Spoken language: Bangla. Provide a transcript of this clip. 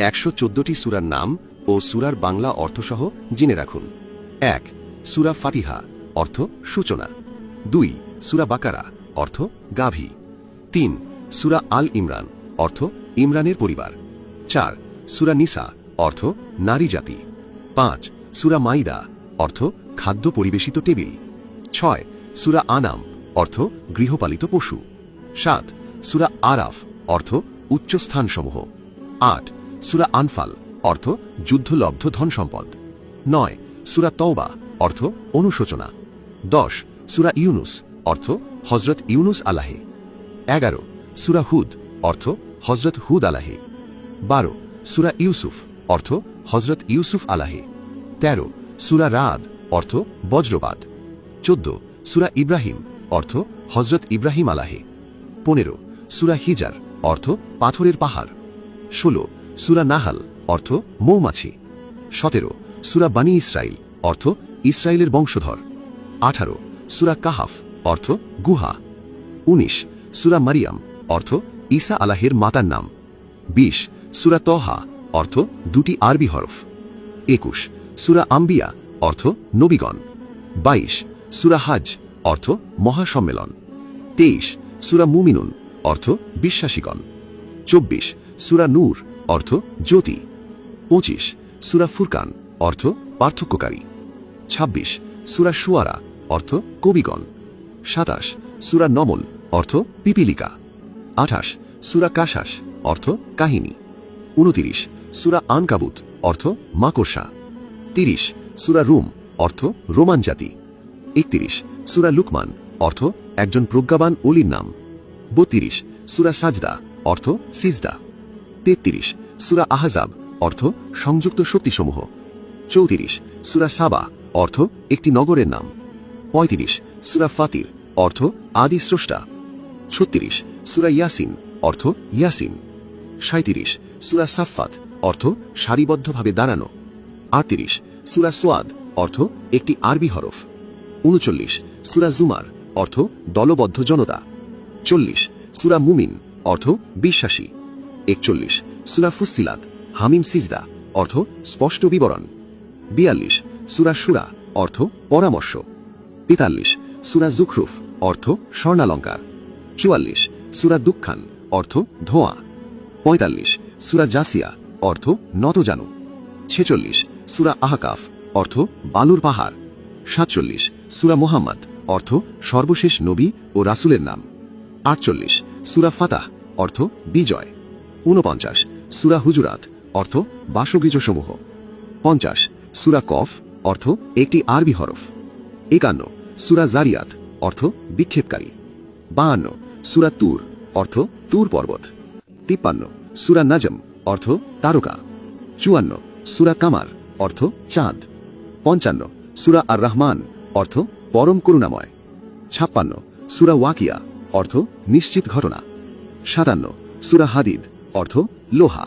114টি সূরার নাম ও সূরার বাংলা অর্থসহ জেনে রাখুন। 1. সূরা ফাতিহা, অর্থ সূচনা। 2. সূরা বাকারা, অর্থ গাভী। 3. সূরা আল ইমরান, অর্থ ইমরানের পরিবার। 4. সূরা নিসা, অর্থ নারী জাতি। 5. সূরা মাইদা, অর্থ খাদ্য পরিবেশিত টেবিল। 6. সূরা আনাম, অর্থ গৃহপালিত পশু। 7. সূরা আরাফ, অর্থ উচ্চস্থানসমূহ। 8. সূরা আনফাল, অর্থ যুদ্ধলব্ধ ধনসম্পদ। 9. সূরা তওবা, অর্থ অনুশোচনা। 10. সূরা ইউনুস, অর্থ হযরত ইউনুস আলাহে। 11. সূরা হুদ, অর্থ হযরত হুদ আলাহে। 12. সূরা ইউসুফ, অর্থ হযরত ইউসুফ আলাহে। 13. সূরা রাদ, অর্থ বজ্রপাত। 14. সূরা ইব্রাহিম, অর্থ হযরত ইব্রাহিম আলাহে। 15. সূরা হিজার, অর্থ পাথরের পাহাড়। 16. সূরা নাহাল, অর্থ মৌমাছি। 17. সূরা বানী ইসরাইল, অর্থ ইসরায়েলের বংশধর। 18. সূরা কাহাফ, অর্থ গুহা। 19. সূরা মারিয়াম, অর্থ ঈসা আলাহের মাতার নাম। 20. সূরা তহা, অর্থ দুটি আরবি হরফ। 21. সূরা আম্বিয়া, অর্থ নবীগণ। 22. সূরা হাজ, অর্থ মহাসম্মেলন। 23. সূরা মুমিনুন, অর্থ বিশ্বাসীগণ। 24. সূরা নূর, অর্থ জ্যোতি। 25. সূরা ফুরকান, অর্থ পার্থক্যকারী। 26. সূরা শুয়ারা, অর্থ কবিগণ। 27. সূরা নমল, অর্থ পিপিলিকা। 28. সূরা কাশাস, অর্থ কাহিনী। 29. সূরা আনকাবুত, অর্থ মাকড়সা। 30. সূরা রুম, অর্থ রোমান জাতি। 31. সূরা লুকমান, অর্থ একজন প্রজ্ঞাবান ওলির নাম। 32. সূরা সাজদা, অর্থ সিজদা। 33. সূরা আহজাব, অর্থ সংযুক্ত শক্তিসমূহ। 34. সূরা সাবা, অর্থ একটি নগরের নাম। 35. সূরা ফাতির, অর্থ আদি স্রষ্টা। 36. সূরা ইয়াসিন, অর্থ ইয়াসিন। 37. সূরা সাফফাত, অর্থ সারিবদ্ধভাবে দাঁড়ানো। 38. সূরা সোয়াদ, অর্থ একটি আরবি হরফ। 39. সূরা জুমার, অর্থ দলবদ্ধ জনতা। 40. সূরা মুমিন, অর্থ বিশ্বাসী। 41. সূরা ফুসসিলাত, হামিম সিজদা, অর্থ স্পষ্ট বিবরণ। 42. সূরা শুরা, অর্থ পরামর্শ। 43. সূরা জুখরুফ, অর্থ স্বর্ণালঙ্কার। 44. সূরা দুঃখান, অর্থ ধোঁয়া। 45. সূরা জাসিয়া, অর্থ নত জানু। 46. সূরা আহকাফ, অর্থ বালুর পাহাড়। 47. সূরা মুহাম্মদ, অর্থ সর্বশেষ নবী ও রাসূলের নাম। 48. সূরা ফাতাহ, অর্থ বিজয়। 49. সূরা হুজুরাত, অর্থ বাসগৃহসমূহ। 50. সূরা কফ, অর্থ একটি আরবি হরফ। 51. সূরা জারিয়াত, অর্থ বিক্ষেপকারী। 52. সূরা তুর, অর্থ তুর পর্বত। 53. সূরা নাজম, অর্থ তারকা। 54. সূরা কামার, অর্থ চাঁদ। 55. সূরা আর রহমান, অর্থ পরম করুণাময়। 56. সূরা ওয়াকিয়া, অর্থ নিশ্চিত ঘটনা। 57. সূরা হাদিদ, অর্থ লোহা।